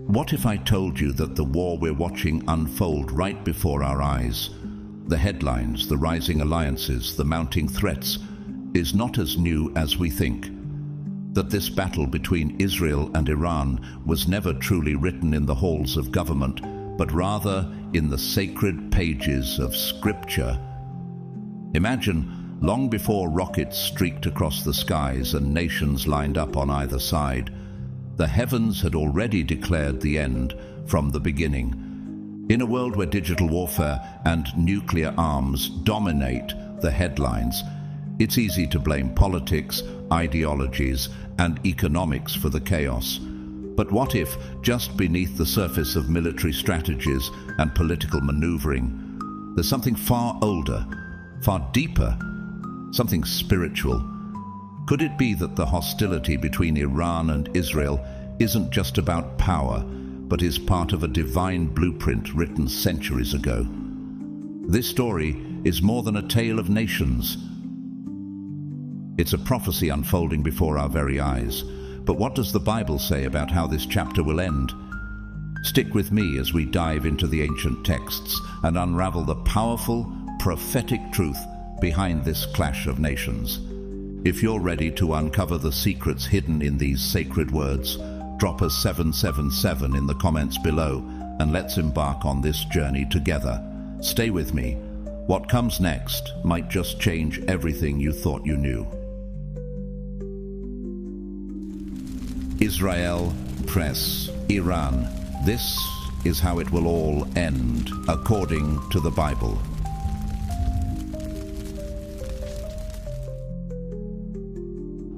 What if I told you that the war we're watching unfold right before our eyes, the headlines, the rising alliances, the mounting threats, is not as new as we think? That this battle between Israel and Iran was never truly written in the halls of government, but rather in the sacred pages of Scripture. Imagine, long before rockets streaked across the skies and nations lined up on either side, the heavens had already declared the end from the beginning. In a world where digital warfare and nuclear arms dominate the headlines, it's easy to blame politics, ideologies, and economics for the chaos. But what if, just beneath the surface of military strategies and political maneuvering, there's something far older, far deeper, something spiritual? Could it be that the hostility between Iran and Israel isn't just about power, but is part of a divine blueprint written centuries ago? This story is more than a tale of nations. It's a prophecy unfolding before our very eyes. But what does the Bible say about how this chapter will end? Stick with me as we dive into the ancient texts and unravel the powerful, prophetic truth behind this clash of nations. If you're ready to uncover the secrets hidden in these sacred words, drop a 777 in the comments below and let's embark on this journey together. Stay with me. What comes next might just change everything you thought you knew. Israel press Iran. This is how it will all end, according to the Bible.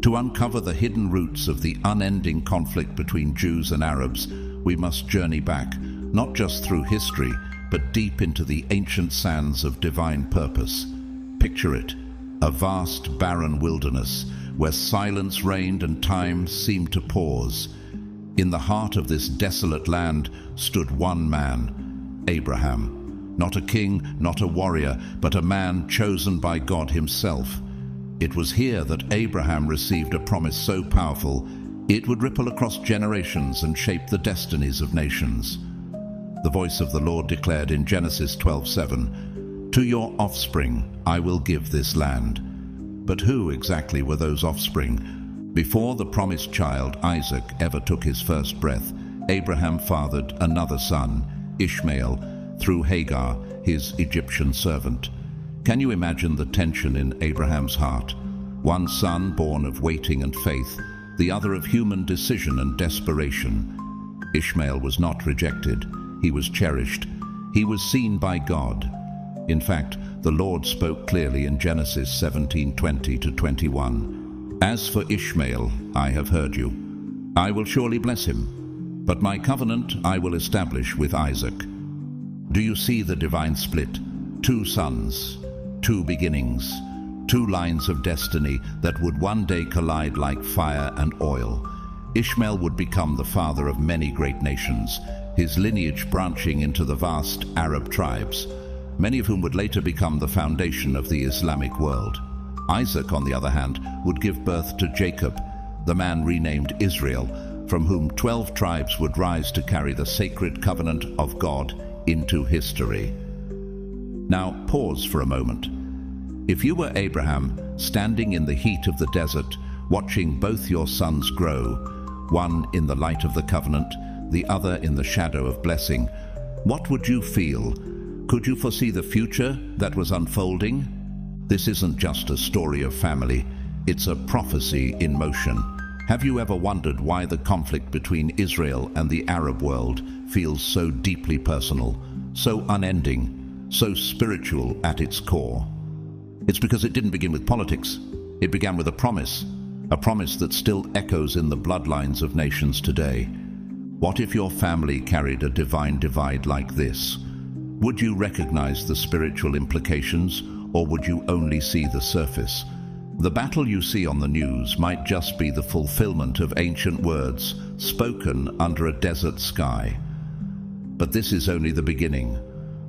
To uncover the hidden roots of the unending conflict between Jews and Arabs, we must journey back, not just through history, but deep into the ancient sands of divine purpose. Picture it, a vast, barren wilderness where silence reigned and time seemed to pause. In the heart of this desolate land stood one man, Abraham. Not a king, not a warrior, but a man chosen by God himself. It was here that Abraham received a promise so powerful, it would ripple across generations and shape the destinies of nations. The voice of the Lord declared in Genesis 12:7, "To your offspring I will give this land." But who exactly were those offspring? Before the promised child, Isaac, ever took his first breath, Abraham fathered another son, Ishmael, through Hagar, his Egyptian servant. Can you imagine the tension in Abraham's heart? One son born of waiting and faith, the other of human decision and desperation. Ishmael was not rejected. He was cherished. He was seen by God. In fact, the Lord spoke clearly in Genesis 17:20-21. "As for Ishmael, I have heard you. I will surely bless him, but my covenant I will establish with Isaac." Do you see the divine split? Two sons, two beginnings, two lines of destiny that would one day collide like fire and oil. Ishmael would become the father of many great nations, his lineage branching into the vast Arab tribes, many of whom would later become the foundation of the Islamic world. Isaac, on the other hand, would give birth to Jacob, the man renamed Israel, from whom 12 tribes would rise to carry the sacred covenant of God into history. Now, pause for a moment. If you were Abraham, standing in the heat of the desert, watching both your sons grow, one in the light of the covenant, the other in the shadow of blessing, what would you feel? Could you foresee the future that was unfolding? This isn't just a story of family, it's a prophecy in motion. Have you ever wondered why the conflict between Israel and the Arab world feels so deeply personal, so unending, so spiritual at its core? It's because it didn't begin with politics. It began with a promise that still echoes in the bloodlines of nations today. What if your family carried a divine divide like this? Would you recognize the spiritual implications, or would you only see the surface? The battle you see on the news might just be the fulfillment of ancient words spoken under a desert sky. But this is only the beginning.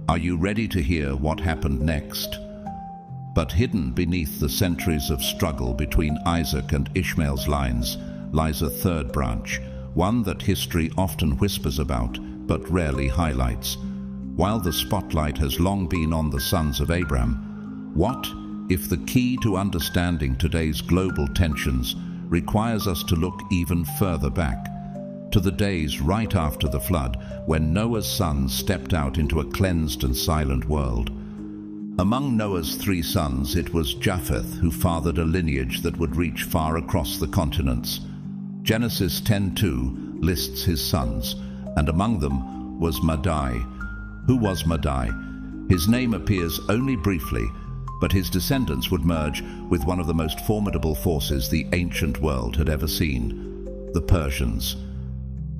Are you ready to hear what happened next? But hidden beneath the centuries of struggle between Isaac and Ishmael's lines lies a third branch, one that history often whispers about but rarely highlights. While the spotlight has long been on the sons of Abraham, what if the key to understanding today's global tensions requires us to look even further back, to the days right after the flood when Noah's sons stepped out into a cleansed and silent world? Among Noah's 3 sons, it was Japheth who fathered a lineage that would reach far across the continents. Genesis 10:2 lists his sons, and among them was Madai. Who was Madai? His name appears only briefly, but his descendants would merge with one of the most formidable forces the ancient world had ever seen, the Persians.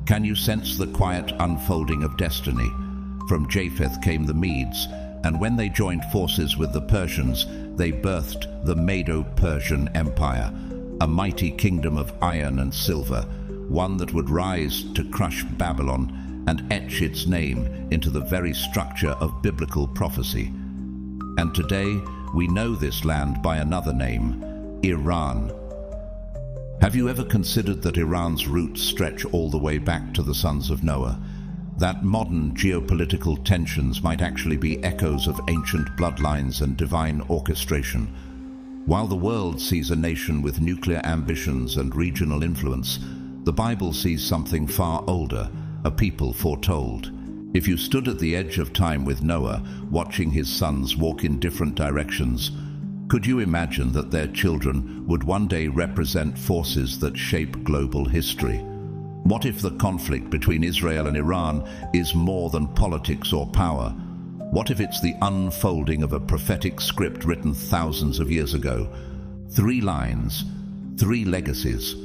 Can you sense the quiet unfolding of destiny? From Japheth came the Medes, and when they joined forces with the Persians, they birthed the Medo-Persian Empire, a mighty kingdom of iron and silver, one that would rise to crush Babylon and etch its name into the very structure of biblical prophecy. And today, we know this land by another name, Iran. Have you ever considered that Iran's roots stretch all the way back to the sons of Noah? That modern geopolitical tensions might actually be echoes of ancient bloodlines and divine orchestration. While the world sees a nation with nuclear ambitions and regional influence, the Bible sees something far older, a people foretold. If you stood at the edge of time with Noah, watching his sons walk in different directions, could you imagine that their children would one day represent forces that shape global history? What if the conflict between Israel and Iran is more than politics or power? What if it's the unfolding of a prophetic script written thousands of years ago? 3 lines, 3 legacies,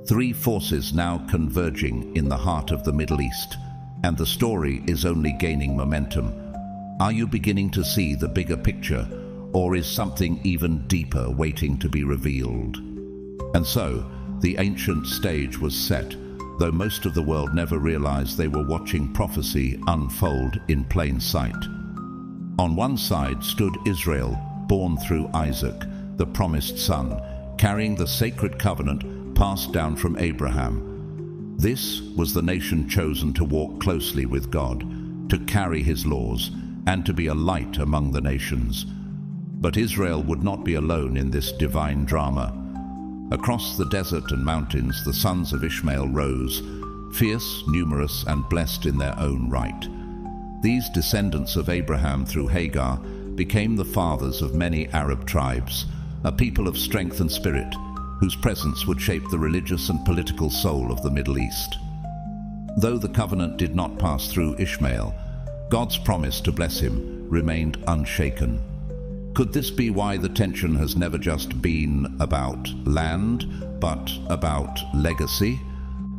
3 forces now converging in the heart of the Middle East, and the story is only gaining momentum. Are you beginning to see the bigger picture, or is something even deeper waiting to be revealed? And so, the ancient stage was set, though most of the world never realized they were watching prophecy unfold in plain sight. On one side stood Israel, born through Isaac, the promised son, carrying the sacred covenant passed down from Abraham. This was the nation chosen to walk closely with God, to carry his laws, and to be a light among the nations. But Israel would not be alone in this divine drama. Across the desert and mountains, the sons of Ishmael rose, fierce, numerous, and blessed in their own right. These descendants of Abraham through Hagar became the fathers of many Arab tribes, a people of strength and spirit, whose presence would shape the religious and political soul of the Middle East. Though the covenant did not pass through Ishmael, God's promise to bless him remained unshaken. Could this be why the tension has never just been about land, but about legacy?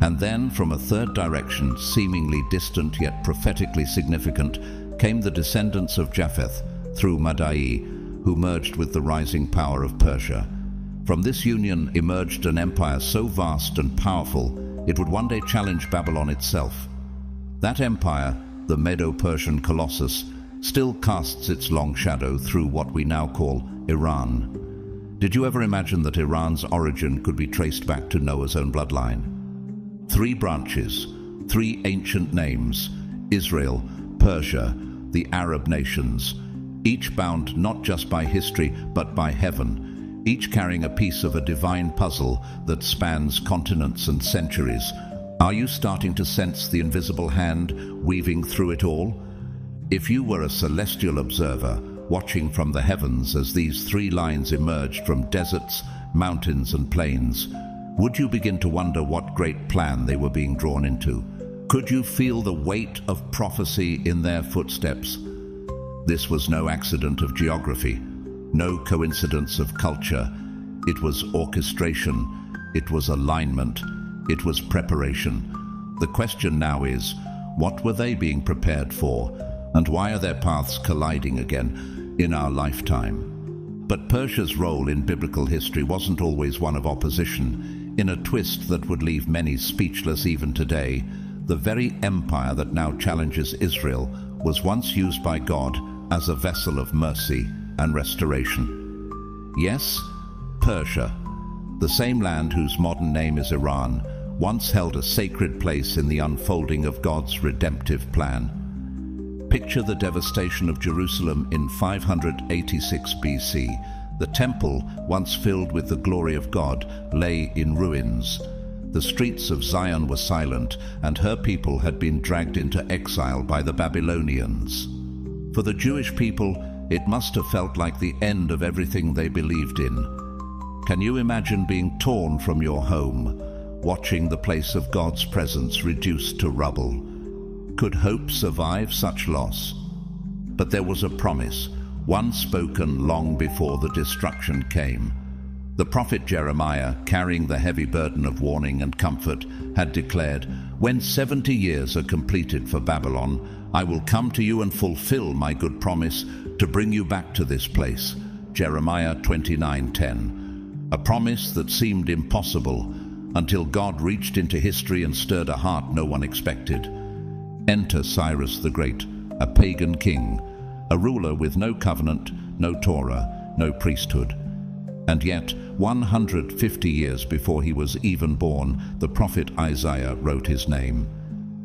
And then, from a third direction, seemingly distant yet prophetically significant, came the descendants of Japheth through Madai, who merged with the rising power of Persia. From this union emerged an empire so vast and powerful, it would one day challenge Babylon itself. That empire, the Medo-Persian Colossus, still casts its long shadow through what we now call Iran. Did you ever imagine that Iran's origin could be traced back to Noah's own bloodline? 3 branches, 3 ancient names: Israel, Persia, the Arab nations, each bound not just by history but by heaven, each carrying a piece of a divine puzzle that spans continents and centuries. Are you starting to sense the invisible hand weaving through it all? If you were a celestial observer, watching from the heavens as these 3 lines emerged from deserts, mountains, and plains, would you begin to wonder what great plan they were being drawn into? Could you feel the weight of prophecy in their footsteps? This was no accident of geography, no coincidence of culture. It was orchestration, it was alignment, it was preparation. The question now is, what were they being prepared for, and why are their paths colliding again in our lifetime? But Persia's role in biblical history wasn't always one of opposition. In a twist that would leave many speechless even today, the very empire that now challenges Israel was once used by God as a vessel of mercy and restoration. Yes, Persia, the same land whose modern name is Iran, once held a sacred place in the unfolding of God's redemptive plan. Picture the devastation of Jerusalem in 586 BC. The temple, once filled with the glory of God, lay in ruins. The streets of Zion were silent, and her people had been dragged into exile by the Babylonians. For the Jewish people, it must have felt like the end of everything they believed in. Can you imagine being torn from your home, watching the place of God's presence reduced to rubble? Could hope survive such loss? But there was a promise, one spoken long before the destruction came. The prophet Jeremiah, carrying the heavy burden of warning and comfort, had declared, "When 70 years are completed for Babylon, I will come to you and fulfill my good promise to bring you back to this place." Jeremiah 29:10. A promise that seemed impossible until God reached into history and stirred a heart no one expected. Enter Cyrus the Great, a pagan king, a ruler with no covenant, no Torah, no priesthood. And yet, 150 years before he was even born, the prophet Isaiah wrote his name.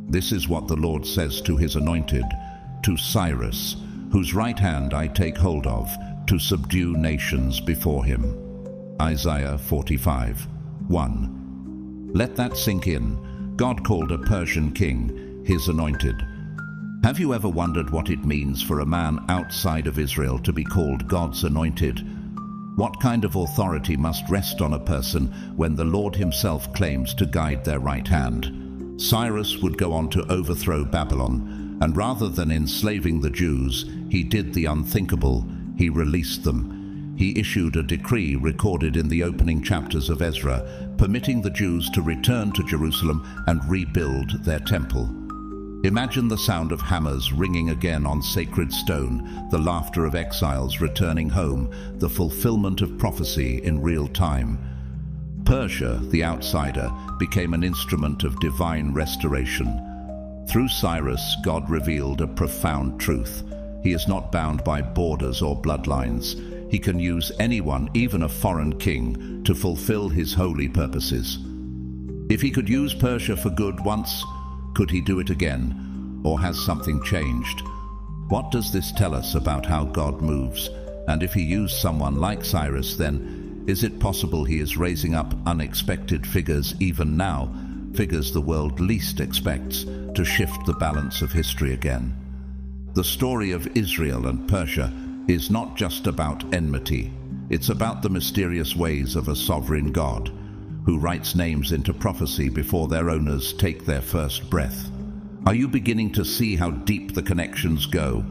This is what the Lord says to his anointed, to Cyrus, whose right hand I take hold of, to subdue nations before him. Isaiah 45:1. Let that sink in. God called a Persian king his anointed. Have you ever wondered what it means for a man outside of Israel to be called God's anointed? What kind of authority must rest on a person when the Lord himself claims to guide their right hand? Cyrus would go on to overthrow Babylon, and rather than enslaving the Jews, he did the unthinkable. He released them. He issued a decree recorded in the opening chapters of Ezra, permitting the Jews to return to Jerusalem and rebuild their temple. Imagine the sound of hammers ringing again on sacred stone, the laughter of exiles returning home, the fulfillment of prophecy in real time. Persia, the outsider, became an instrument of divine restoration. Through Cyrus, God revealed a profound truth. He is not bound by borders or bloodlines. He can use anyone, even a foreign king, to fulfill his holy purposes. If he could use Persia for good once, could he do it again? Or has something changed? What does this tell us about how God moves? And if he used someone like Cyrus, then is it possible he is raising up unexpected figures even now, figures the world least expects, to shift the balance of history again? The story of Israel and Persia is not just about enmity. It's about the mysterious ways of a sovereign God who writes names into prophecy before their owners take their first breath. Are you beginning to see how deep the connections go?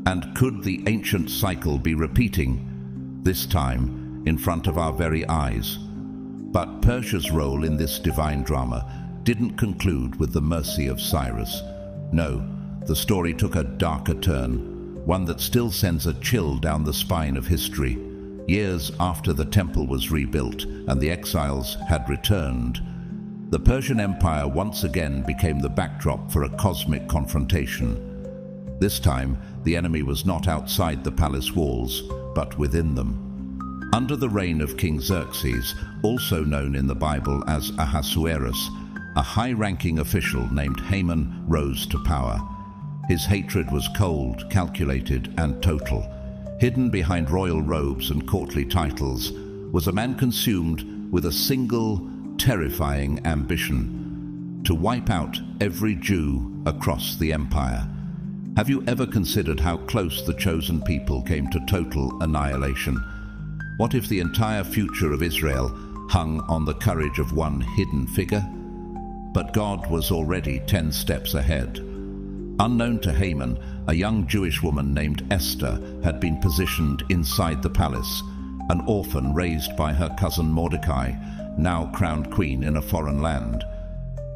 And could the ancient cycle be repeating, this time in front of our very eyes? But Persia's role in this divine drama didn't conclude with the mercy of Cyrus. No, the story took a darker turn, one that still sends a chill down the spine of history. Years after the temple was rebuilt and the exiles had returned, the Persian Empire once again became the backdrop for a cosmic confrontation. This time, the enemy was not outside the palace walls, but within them. Under the reign of King Xerxes, also known in the Bible as Ahasuerus, a high-ranking official named Haman rose to power. His hatred was cold, calculated, and total. Hidden behind royal robes and courtly titles was a man consumed with a single, terrifying ambition: to wipe out every Jew across the empire. Have you ever considered how close the chosen people came to total annihilation? What if the entire future of Israel hung on the courage of one hidden figure? But God was already 10 steps ahead. Unknown to Haman, a young Jewish woman named Esther had been positioned inside the palace, an orphan raised by her cousin Mordecai, now crowned queen in a foreign land.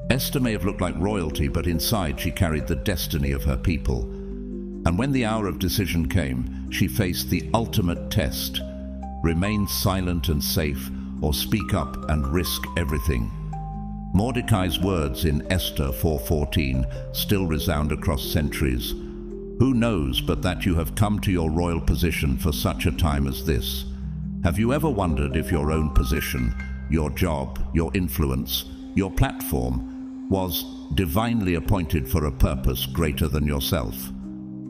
Esther may have looked like royalty, but inside she carried the destiny of her people. And when the hour of decision came, she faced the ultimate test: remain silent and safe, or speak up and risk everything. Mordecai's words in Esther 4:14 still resound across centuries. Who knows but that you have come to your royal position for such a time as this? Have you ever wondered if your own position, your job, your influence, Your platform was divinely appointed for a purpose greater than yourself.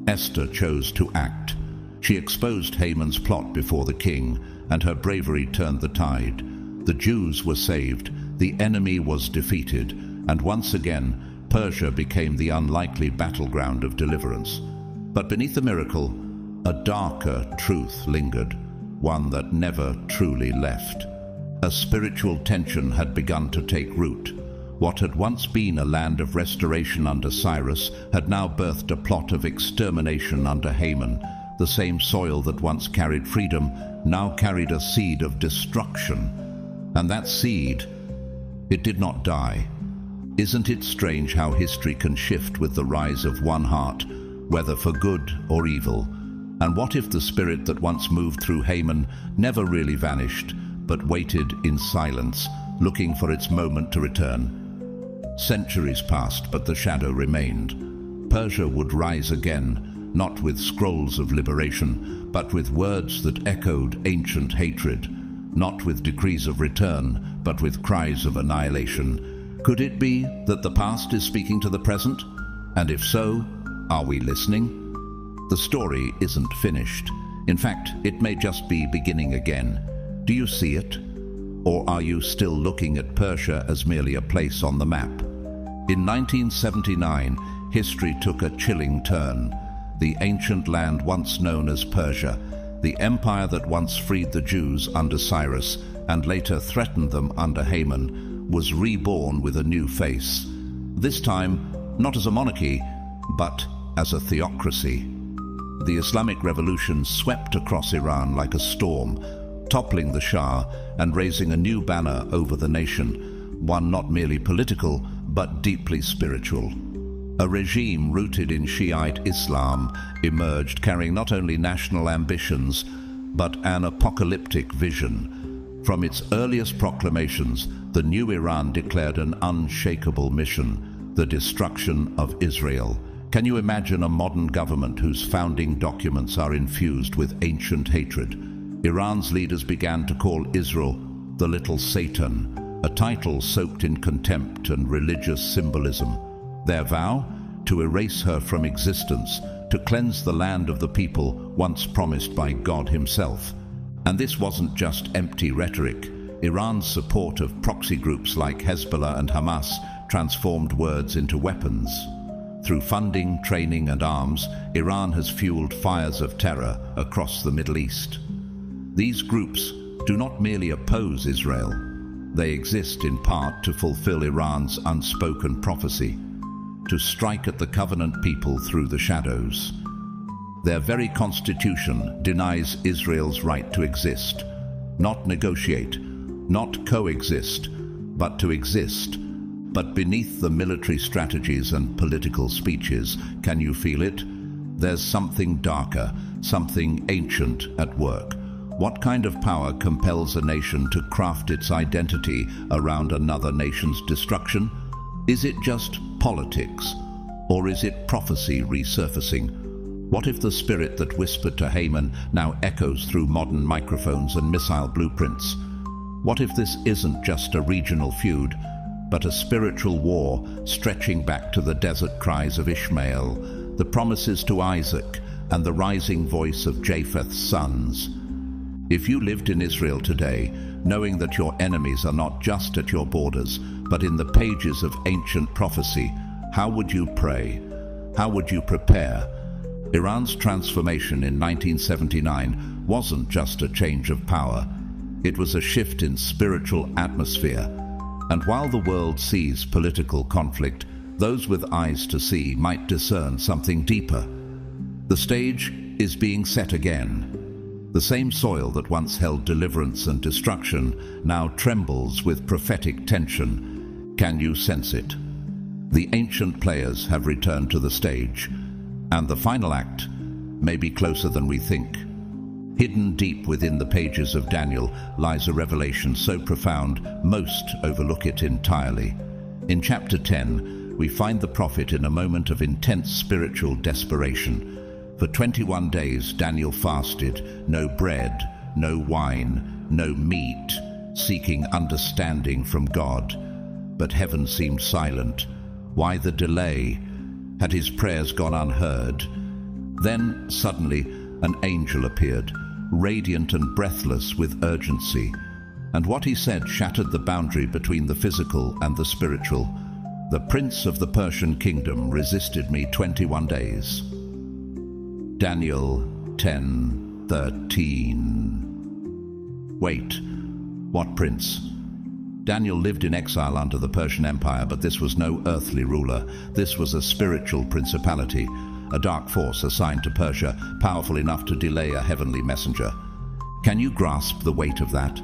Esther chose to act. She exposed Haman's plot before the king, and her bravery turned the tide. The Jews were saved, the enemy was defeated, and once again Persia became the unlikely battleground of deliverance. But beneath the miracle, a darker truth lingered, one that never truly left. A spiritual tension had begun to take root. What had once been a land of restoration under Cyrus had now birthed a plot of extermination under Haman. The same soil that once carried freedom now carried a seed of destruction. And that seed, it did not die. Isn't it strange how history can shift with the rise of one heart, whether for good or evil? And what if the spirit that once moved through Haman never really vanished, but waited in silence, looking for its moment to return? Centuries passed, but the shadow remained. Persia would rise again, not with scrolls of liberation, but with words that echoed ancient hatred, not with decrees of return, but with cries of annihilation. Could it be that the past is speaking to the present? And if so, are we listening? The story isn't finished. In fact, it may just be beginning again. Do you see it? Or are you still looking at Persia as merely a place on the map? In 1979, history took a chilling turn. The ancient land once known as Persia, the empire that once freed the Jews under Cyrus and later threatened them under Haman, was reborn with a new face. This time, not as a monarchy, but as a theocracy. The Islamic Revolution swept across Iran like a storm, toppling the Shah and raising a new banner over the nation, one not merely political, but deeply spiritual. A regime rooted in Shiite Islam emerged, carrying not only national ambitions, but an apocalyptic vision. From its earliest proclamations, the new Iran declared an unshakable mission: the destruction of Israel. Can you imagine a modern government whose founding documents are infused with ancient hatred? Iran's leaders began to call Israel the Little Satan, a title soaked in contempt and religious symbolism. Their vow? To erase her from existence, to cleanse the land of the people once promised by God himself. And this wasn't just empty rhetoric. Iran's support of proxy groups like Hezbollah and Hamas transformed words into weapons. Through funding, training, and arms, Iran has fueled fires of terror across the Middle East. These groups do not merely oppose Israel. They exist in part to fulfill Iran's unspoken prophecy, to strike at the covenant people through the shadows. Their very constitution denies Israel's right to exist, not negotiate, not coexist, but to exist. But beneath the military strategies and political speeches, can you feel it? There's something darker, something ancient at work. What kind of power compels a nation to craft its identity around another nation's destruction? Is it just politics, or is it prophecy resurfacing? What if the spirit that whispered to Haman now echoes through modern microphones and missile blueprints? What if this isn't just a regional feud, but a spiritual war stretching back to the desert cries of Ishmael, the promises to Isaac, and the rising voice of Japheth's sons? If you lived in Israel today, knowing that your enemies are not just at your borders, but in the pages of ancient prophecy, how would you pray? How would you prepare? Iran's transformation in 1979 wasn't just a change of power. It was a shift in spiritual atmosphere. And while the world sees political conflict, those with eyes to see might discern something deeper. The stage is being set again. The same soil that once held deliverance and destruction now trembles with prophetic tension. Can you sense it? The ancient players have returned to the stage, and the final act may be closer than we think. Hidden deep within the pages of Daniel lies a revelation so profound most overlook it entirely. In chapter 10, we find the prophet in a moment of intense spiritual desperation. For 21 days Daniel fasted, no bread, no wine, no meat, seeking understanding from God. But heaven seemed silent. Why the delay? Had his prayers gone unheard? Then, suddenly, an angel appeared, radiant and breathless with urgency. And what he said shattered the boundary between the physical and the spiritual. The prince of the Persian kingdom resisted me 21 days. Daniel 10:13. Wait, what prince? Daniel lived in exile under the Persian Empire, but this was no earthly ruler. This was a spiritual principality, a dark force assigned to Persia, powerful enough to delay a heavenly messenger. Can you grasp the weight of that?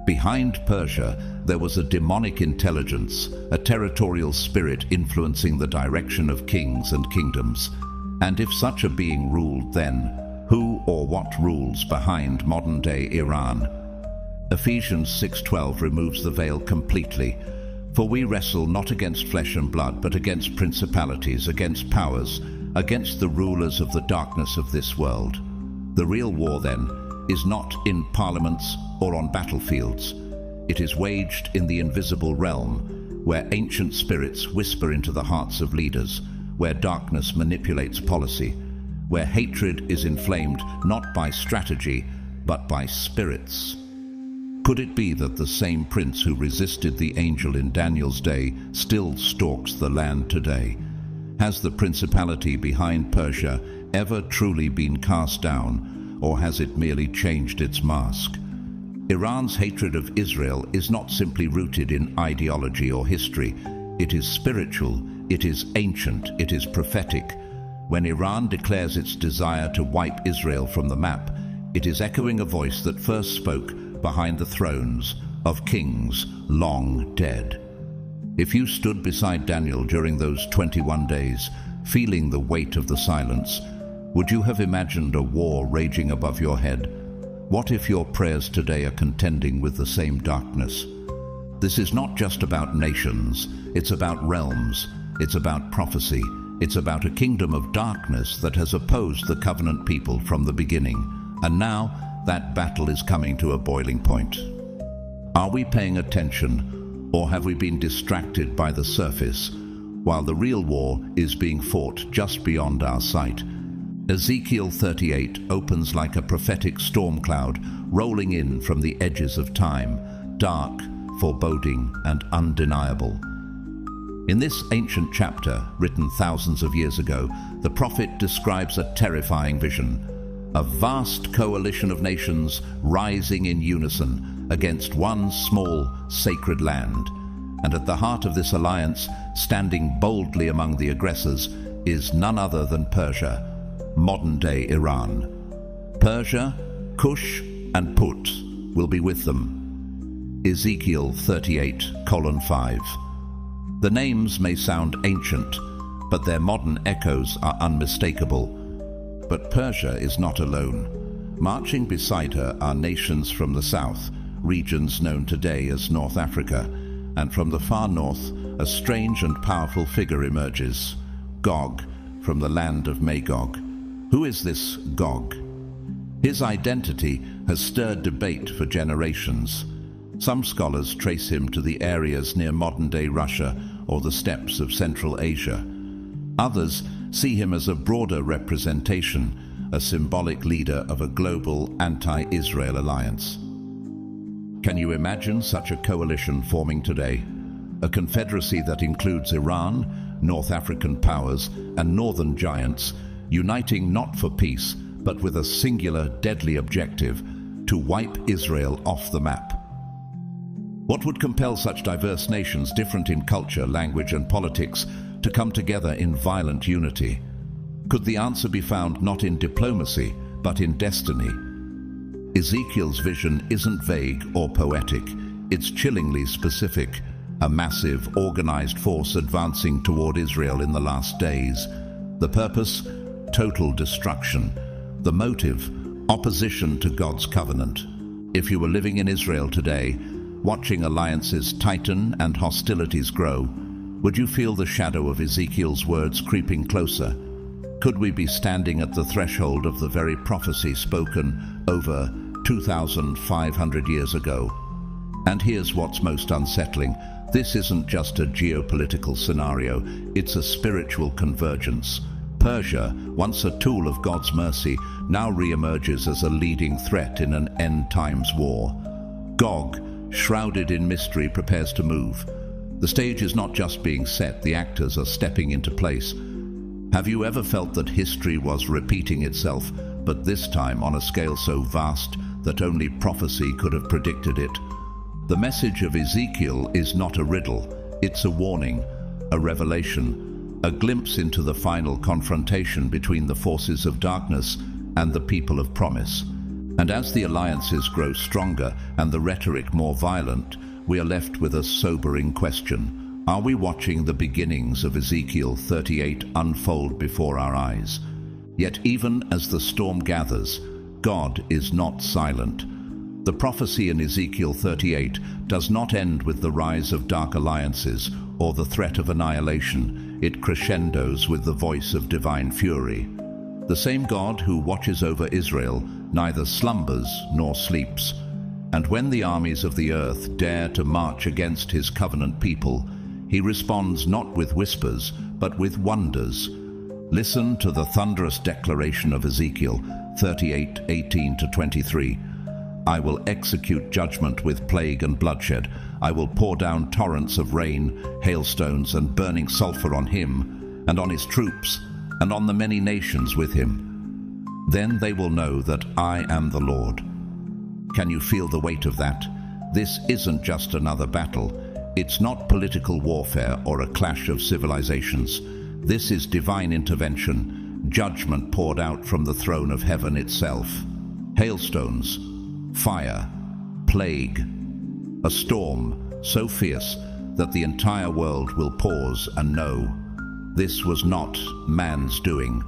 Behind Persia, there was a demonic intelligence, a territorial spirit influencing the direction of kings and kingdoms. And if such a being ruled then, who or what rules behind modern-day Iran? Ephesians 6:12 removes the veil completely. For we wrestle not against flesh and blood, but against principalities, against powers, against the rulers of the darkness of this world. The real war, then, is not in parliaments or on battlefields. It is waged in the invisible realm, where ancient spirits whisper into the hearts of leaders, where darkness manipulates policy, where hatred is inflamed not by strategy, but by spirits. Could it be that the same prince who resisted the angel in Daniel's day still stalks the land today? Has the principality behind Persia ever truly been cast down, or has it merely changed its mask? Iran's hatred of Israel is not simply rooted in ideology or history. It is spiritual, it is ancient, it is prophetic. When Iran declares its desire to wipe Israel from the map, it is echoing a voice that first spoke behind the thrones of kings long dead. If you stood beside Daniel during those 21 days, feeling the weight of the silence, would you have imagined a war raging above your head? What if your prayers today are contending with the same darkness? This is not just about nations, it's about realms, it's about prophecy, it's about a kingdom of darkness that has opposed the covenant people from the beginning. And now, that battle is coming to a boiling point. Are we paying attention, or have we been distracted by the surface, while the real war is being fought just beyond our sight? Ezekiel 38 opens like a prophetic storm cloud rolling in from the edges of time, dark, foreboding, and undeniable. In this ancient chapter, written thousands of years ago, the prophet describes a terrifying vision. A vast coalition of nations rising in unison against one small, sacred land. And at the heart of this alliance, standing boldly among the aggressors, is none other than Persia, modern-day Iran. Persia, Cush, and Put will be with them. Ezekiel 38:5. The names may sound ancient, but their modern echoes are unmistakable. But Persia is not alone. Marching beside her are nations from the south, regions known today as North Africa, and from the far north, a strange and powerful figure emerges, Gog, from the land of Magog. Who is this Gog? His identity has stirred debate for generations. Some scholars trace him to the areas near modern-day Russia or the steppes of Central Asia. Others see him as a broader representation, a symbolic leader of a global anti-Israel alliance. Can you imagine such a coalition forming today? A confederacy that includes Iran, North African powers, and northern giants, uniting not for peace, but with a singular, deadly objective: to wipe Israel off the map. What would compel such diverse nations, different in culture, language, and politics, to come together in violent unity? Could the answer be found not in diplomacy, but in destiny? Ezekiel's vision isn't vague or poetic, it's chillingly specific. A massive, organized force advancing toward Israel in the last days. The purpose? Total destruction. The motive? Opposition to God's covenant. If you were living in Israel today, watching alliances tighten and hostilities grow, would you feel the shadow of Ezekiel's words creeping closer? Could we be standing at the threshold of the very prophecy spoken over 2,500 years ago? And here's what's most unsettling. This isn't just a geopolitical scenario, it's a spiritual convergence. Persia, once a tool of God's mercy, now re-emerges as a leading threat in an end-times war. Gog, shrouded in mystery, prepares to move. The stage is not just being set, the actors are stepping into place. Have you ever felt that history was repeating itself, but this time on a scale so vast that only prophecy could have predicted it? The message of Ezekiel is not a riddle, it's a warning, a revelation, a glimpse into the final confrontation between the forces of darkness and the people of promise. And as the alliances grow stronger and the rhetoric more violent, we are left with a sobering question. Are we watching the beginnings of Ezekiel 38 unfold before our eyes? Yet even as the storm gathers, God is not silent. The prophecy in Ezekiel 38 does not end with the rise of dark alliances or the threat of annihilation. It crescendos with the voice of divine fury. The same God who watches over Israel neither slumbers nor sleeps. And when the armies of the earth dare to march against his covenant people, he responds not with whispers, but with wonders. Listen to the thunderous declaration of Ezekiel 38:18-23. I will execute judgment with plague and bloodshed. I will pour down torrents of rain, hailstones, and burning sulfur on him, and on his troops, and on the many nations with him. Then they will know that I am the Lord. Can you feel the weight of that? This isn't just another battle. It's not political warfare or a clash of civilizations. This is divine intervention, judgment poured out from the throne of heaven itself. Hailstones, fire, plague, a storm so fierce that the entire world will pause and know this was not man's doing.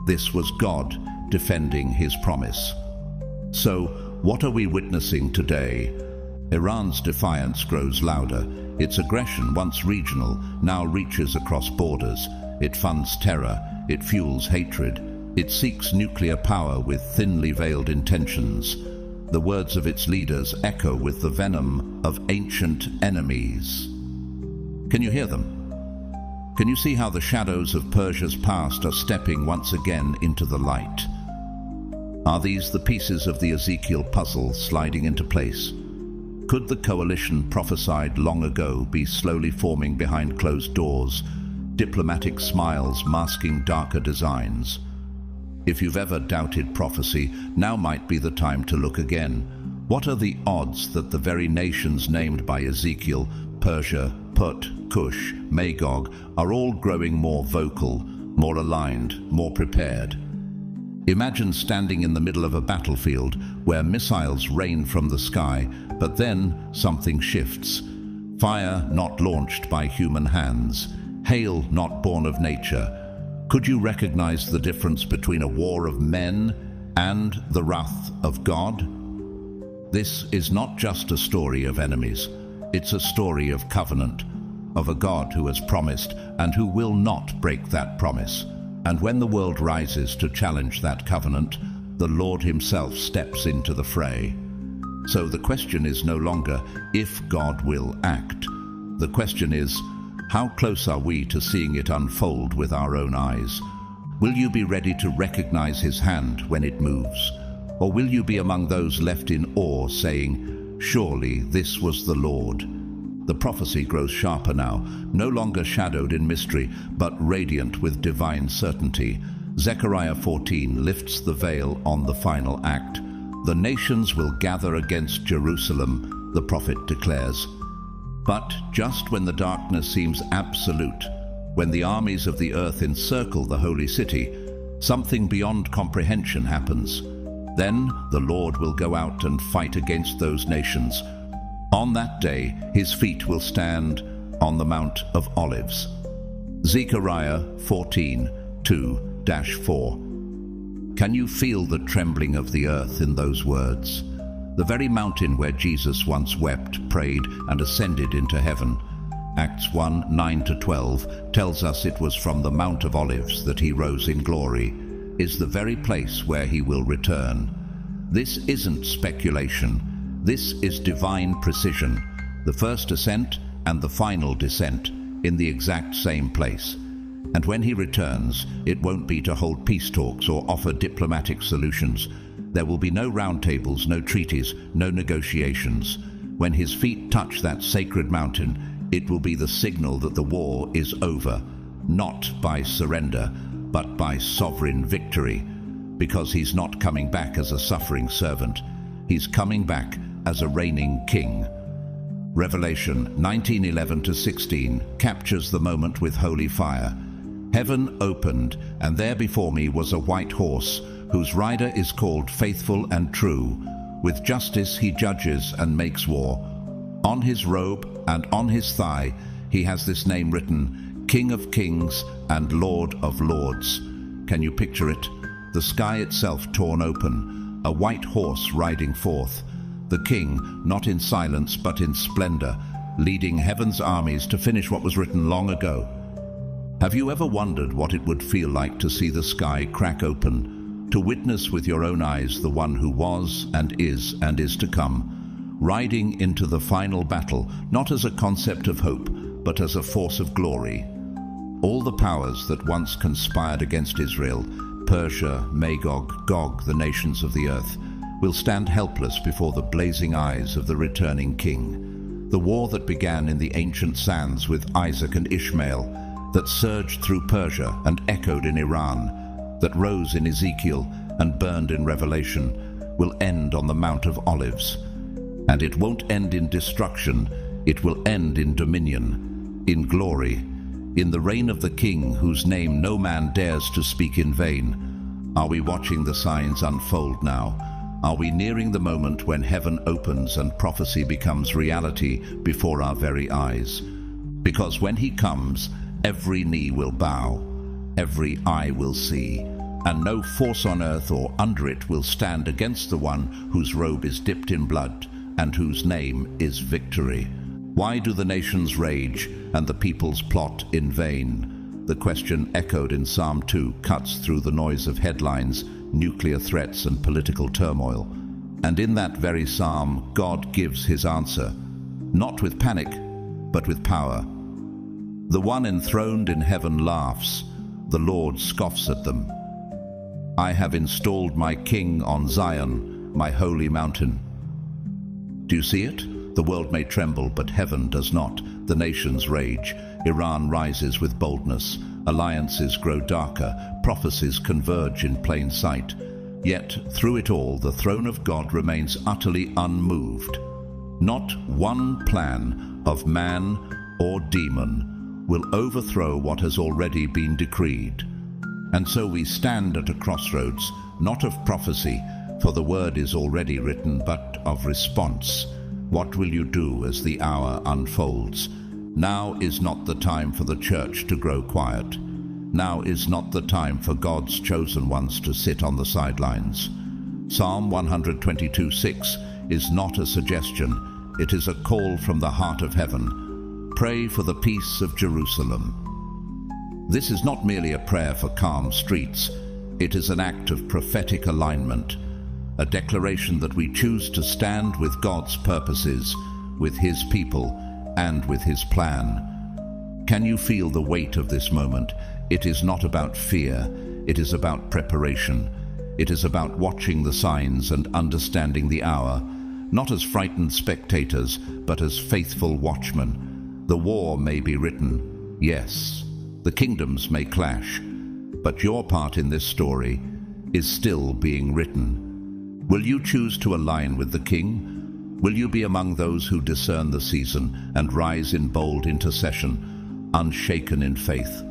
This was God defending his promise. So, what are we witnessing today? Iran's defiance grows louder. Its aggression, once regional, now reaches across borders. It funds terror, it fuels hatred, it seeks nuclear power with thinly veiled intentions. The words of its leaders echo with the venom of ancient enemies. Can you hear them? Can you see how the shadows of Persia's past are stepping once again into the light? Are these the pieces of the Ezekiel puzzle sliding into place? Could the coalition prophesied long ago be slowly forming behind closed doors, diplomatic smiles masking darker designs? If you've ever doubted prophecy, now might be the time to look again. What are the odds that the very nations named by Ezekiel, Persia, Put, Cush, Magog, are all growing more vocal, more aligned, more prepared? Imagine standing in the middle of a battlefield where missiles rain from the sky, but then something shifts. Fire not launched by human hands, hail not born of nature. Could you recognize the difference between a war of men and the wrath of God? This is not just a story of enemies. It's a story of covenant, of a God who has promised and who will not break that promise. And when the world rises to challenge that covenant, the Lord himself steps into the fray. So the question is no longer if God will act. The question is, how close are we to seeing it unfold with our own eyes? Will you be ready to recognize his hand when it moves? Or will you be among those left in awe, saying, surely this was the Lord? The prophecy grows sharper now, no longer shadowed in mystery, but radiant with divine certainty. Zechariah 14 lifts the veil on the final act. The nations will gather against Jerusalem, the prophet declares. But just when the darkness seems absolute, when the armies of the earth encircle the holy city, something beyond comprehension happens. Then the Lord will go out and fight against those nations. On that day, his feet will stand on the Mount of Olives. Zechariah 14:2-4. Can you feel the trembling of the earth in those words? The very mountain where Jesus once wept, prayed, and ascended into heaven. Acts 1:9-12 tells us it was from the Mount of Olives that he rose in glory, is the very place where he will return. This isn't speculation. This is divine precision. The first ascent and the final descent in the exact same place. And when he returns, it won't be to hold peace talks or offer diplomatic solutions. There will be no round tables, no treaties, no negotiations. When his feet touch that sacred mountain, it will be the signal that the war is over, not by surrender, but by sovereign victory, because he's not coming back as a suffering servant. He's coming back as a reigning king. Revelation 19:11-16 captures the moment with holy fire. Heaven opened, and there before me was a white horse, whose rider is called Faithful and True. With justice he judges and makes war. On his robe and on his thigh he has this name written, King of Kings and Lord of Lords. Can you picture it? The sky itself torn open, a white horse riding forth. The king, not in silence but in splendor, leading heaven's armies to finish what was written long ago. Have you ever wondered what it would feel like to see the sky crack open, to witness with your own eyes the one who was and is to come, riding into the final battle, not as a concept of hope, but as a force of glory? All the powers that once conspired against Israel, Persia, Magog, Gog, the nations of the earth, will stand helpless before the blazing eyes of the returning king. The war that began in the ancient sands with Isaac and Ishmael, that surged through Persia and echoed in Iran, that rose in Ezekiel and burned in Revelation, will end on the Mount of Olives. And it won't end in destruction, it will end in dominion, in glory, in the reign of the King whose name no man dares to speak in vain. Are we watching the signs unfold now? Are we nearing the moment when heaven opens and prophecy becomes reality before our very eyes? Because when he comes, every knee will bow, every eye will see, and no force on earth or under it will stand against the one whose robe is dipped in blood and whose name is victory. Why do the nations rage and the peoples plot in vain? The question echoed in Psalm 2 cuts through the noise of headlines, nuclear threats and political turmoil. And in that very psalm, God gives his answer, not with panic, but with power. The one enthroned in heaven laughs, the Lord scoffs at them. I have installed my king on Zion, my holy mountain. Do you see it? The world may tremble, but heaven does not. The nations rage. Iran rises with boldness. Alliances grow darker. Prophecies converge in plain sight. Yet, through it all, the throne of God remains utterly unmoved. Not one plan of man or demon will overthrow what has already been decreed. And so we stand at a crossroads, not of prophecy, for the word is already written, but of response. What will you do as the hour unfolds? Now is not the time for the church to grow quiet. Now is not the time for God's chosen ones to sit on the sidelines. Psalm 122:6 is not a suggestion. It is a call from the heart of heaven. Pray for the peace of Jerusalem. This is not merely a prayer for calm streets. It is an act of prophetic alignment, a declaration that we choose to stand with God's purposes, with his people, and with his plan. Can you feel the weight of this moment? It is not about fear, it is about preparation. It is about watching the signs and understanding the hour, not as frightened spectators, but as faithful watchmen. The war may be written, yes, the kingdoms may clash, but your part in this story is still being written. Will you choose to align with the King? Will you be among those who discern the season and rise in bold intercession, unshaken in faith?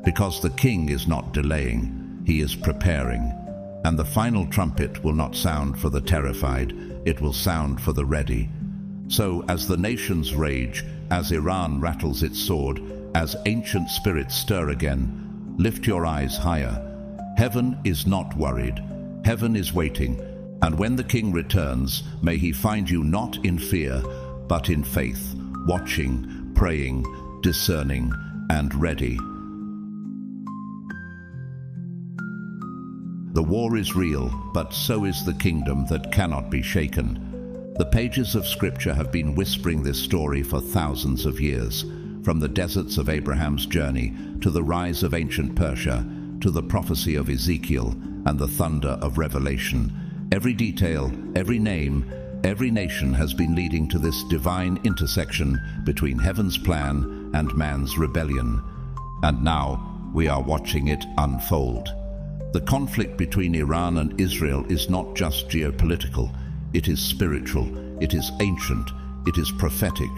Because the King is not delaying, he is preparing. And the final trumpet will not sound for the terrified, it will sound for the ready. So as the nations rage, as Iran rattles its sword, as ancient spirits stir again, lift your eyes higher. Heaven is not worried, heaven is waiting. And when the King returns, may he find you not in fear, but in faith, watching, praying, discerning, and ready. The war is real, but so is the kingdom that cannot be shaken. The pages of Scripture have been whispering this story for thousands of years, from the deserts of Abraham's journey to the rise of ancient Persia, to the prophecy of Ezekiel and the thunder of Revelation. Every detail, every name, every nation has been leading to this divine intersection between heaven's plan and man's rebellion. And now we are watching it unfold. The conflict between Iran and Israel is not just geopolitical. It is spiritual, it is ancient, it is prophetic.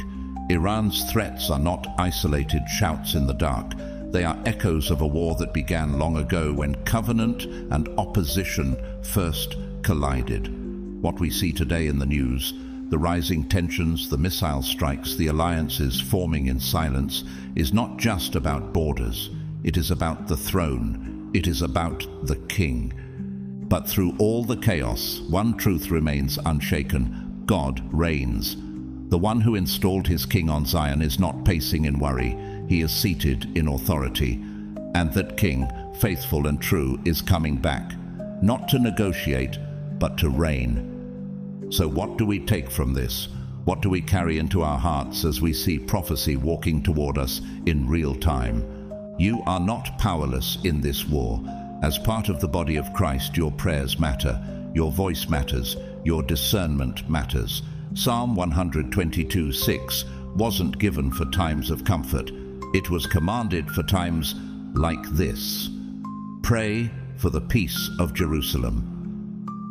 Iran's threats are not isolated shouts in the dark. They are echoes of a war that began long ago when covenant and opposition first collided. What we see today in the news, the rising tensions, the missile strikes, the alliances forming in silence, is not just about borders. It is about the throne. It is about the king. But through all the chaos, one truth remains unshaken: God reigns. The one who installed his king on Zion is not pacing in worry. He is seated in authority. And that king, faithful and true, is coming back, not to negotiate, but to reign. So what do we take from this? What do we carry into our hearts as we see prophecy walking toward us in real time? You are not powerless in this war. As part of the body of Christ, your prayers matter, your voice matters, your discernment matters. Psalm 122:6 wasn't given for times of comfort. It was commanded for times like this. Pray for the peace of Jerusalem.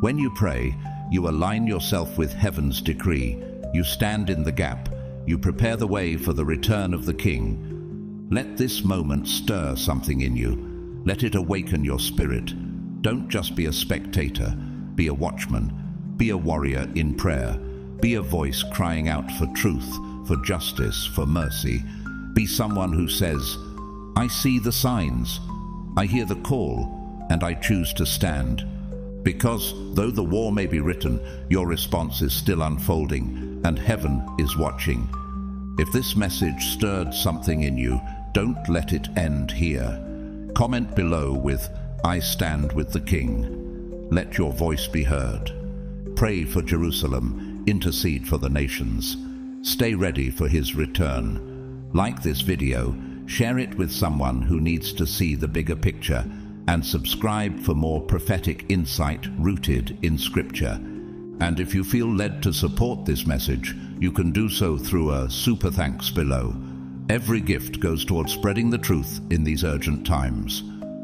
When you pray, you align yourself with heaven's decree. You stand in the gap. You prepare the way for the return of the King. Let this moment stir something in you. Let it awaken your spirit. Don't just be a spectator. Be a watchman. Be a warrior in prayer. Be a voice crying out for truth, for justice, for mercy. Be someone who says, I see the signs, I hear the call, and I choose to stand. Because though the war may be written, your response is still unfolding, and heaven is watching. If this message stirred something in you, don't let it end here. Comment below with, I stand with the King. Let your voice be heard. Pray for Jerusalem. Intercede for the nations. Stay ready for his return. Like this video, share it with someone who needs to see the bigger picture, and subscribe for more prophetic insight rooted in Scripture. And if you feel led to support this message, you can do so through a super thanks below. Every gift goes towards spreading the truth in these urgent times.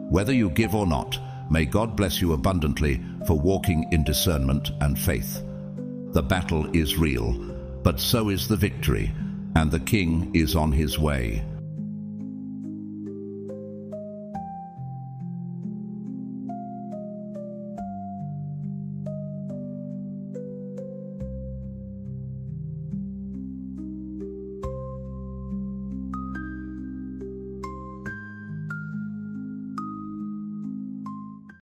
Whether you give or not, may God bless you abundantly for walking in discernment and faith. The battle is real, but so is the victory, and the King is on his way.